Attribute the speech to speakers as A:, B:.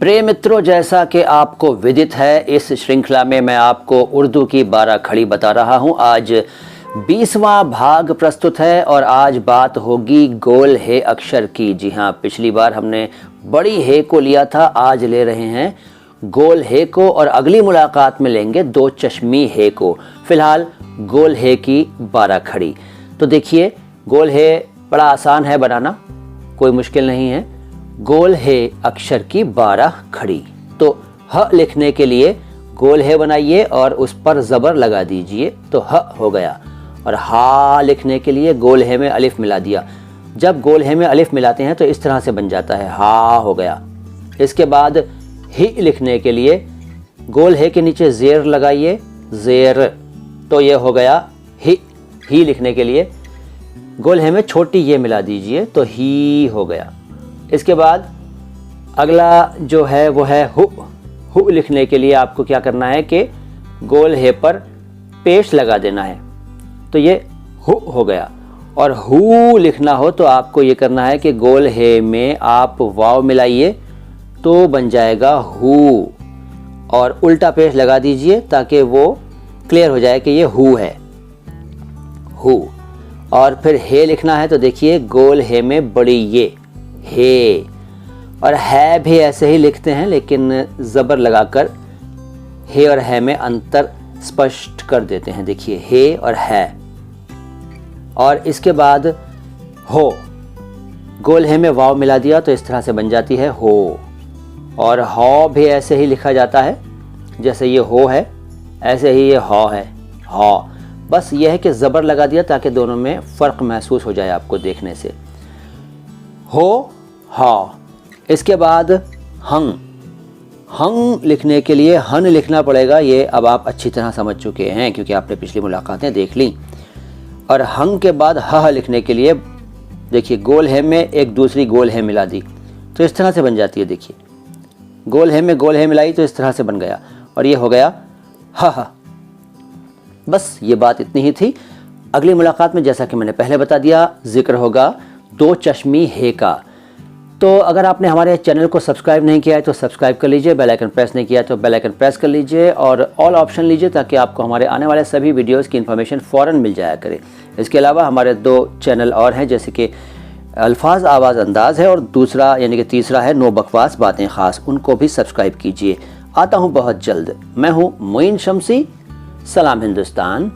A: प्रिय मित्रों, जैसा कि आपको विदित है, इस श्रृंखला में मैं आपको उर्दू की 12 खड़ी बता रहा हूं। आज 20वां भाग प्रस्तुत है और आज बात होगी गोल हे अक्षर की। जी हाँ, पिछली बार हमने बड़ी हे को लिया था, आज ले रहे हैं गोल हे को और अगली मुलाकात में लेंगे दो चश्मी हे को। फिलहाल गोल हे की 12 खड़ी। तो देखिए, गोल हे बड़ा आसान है बनाना, कोई मुश्किल नहीं है। गोल हे अक्षर की 12 खड़ी। तो ह लिखने के लिए गोल हे बनाइए और उस पर ज़बर लगा दीजिए तो ह हो गया। और हा लिखने के लिए गोल हे में अलिफ मिला दिया। जब गोल हे में अलिफ मिलाते हैं तो इस तरह से बन जाता है, हा हो गया। इसके बाद ही लिखने के लिए गोल हे के नीचे ज़ेर लगाइए, ज़ेर, तो ये हो गया ही। ही लिखने के लिए गोल हे में छोटी ये मिला दीजिए तो ही हो गया। इसके बाद अगला जो है वो है हु। हु लिखने के लिए आपको क्या करना है कि गोल हे पर पेश लगा देना है, तो ये हु हो गया। और हु लिखना हो तो आपको ये करना है कि गोल हे में आप वाव मिलाइए तो बन जाएगा हु, और उल्टा पेश लगा दीजिए ताकि वो क्लियर हो जाए कि ये हु है, हु। और फिर हे लिखना है तो देखिए गोल हे में बड़ी ये हे, और है भी ऐसे ही लिखते हैं लेकिन ज़बर लगाकर हे और है में अंतर स्पष्ट कर देते हैं। देखिए हे और है। और इसके बाद हो, गोल हे में वाव मिला दिया तो इस तरह से बन जाती है हो। और हौ भी ऐसे ही लिखा जाता है, जैसे ये हो है ऐसे ही ये हौ है, हौ। बस यह है कि ज़बर लगा दिया ताकि दोनों में फ़र्क महसूस हो जाए आपको देखने से। हो, हा। इसके बाद हंग। हंग लिखने के लिए हन लिखना पड़ेगा, ये अब आप अच्छी तरह समझ चुके हैं क्योंकि आपने पिछली मुलाकातें देख ली। और हंग के बाद ह लिखने के लिए देखिए गोल हे में एक दूसरी गोल हे मिला दी तो इस तरह से बन जाती है। देखिए गोल हे में गोल हे मिलाई तो इस तरह से बन गया और ये हो गया ह। बस ये बात इतनी ही थी। अगली मुलाकात में जैसा कि मैंने पहले बता दिया, जिक्र होगा दो चश्मी हे का। तो अगर आपने हमारे चैनल को सब्सक्राइब नहीं किया है तो सब्सक्राइब कर लीजिए, बेल आइकन प्रेस नहीं किया तो बेल आइकन प्रेस कर लीजिए और ऑल ऑप्शन लीजिए ताकि आपको हमारे आने वाले सभी वीडियोस की इन्फॉर्मेशन फ़ौरन मिल जाया करे। इसके अलावा हमारे 2 चैनल और हैं, जैसे कि अल्फाज आवाज़ अंदाज़ है और दूसरा यानी कि तीसरा है नो बकवास बातें ख़ास, उनको भी सब्सक्राइब कीजिए। आता हूँ बहुत जल्द। मैं हूँ मोइन शम्सी। सलाम हिंदुस्तान।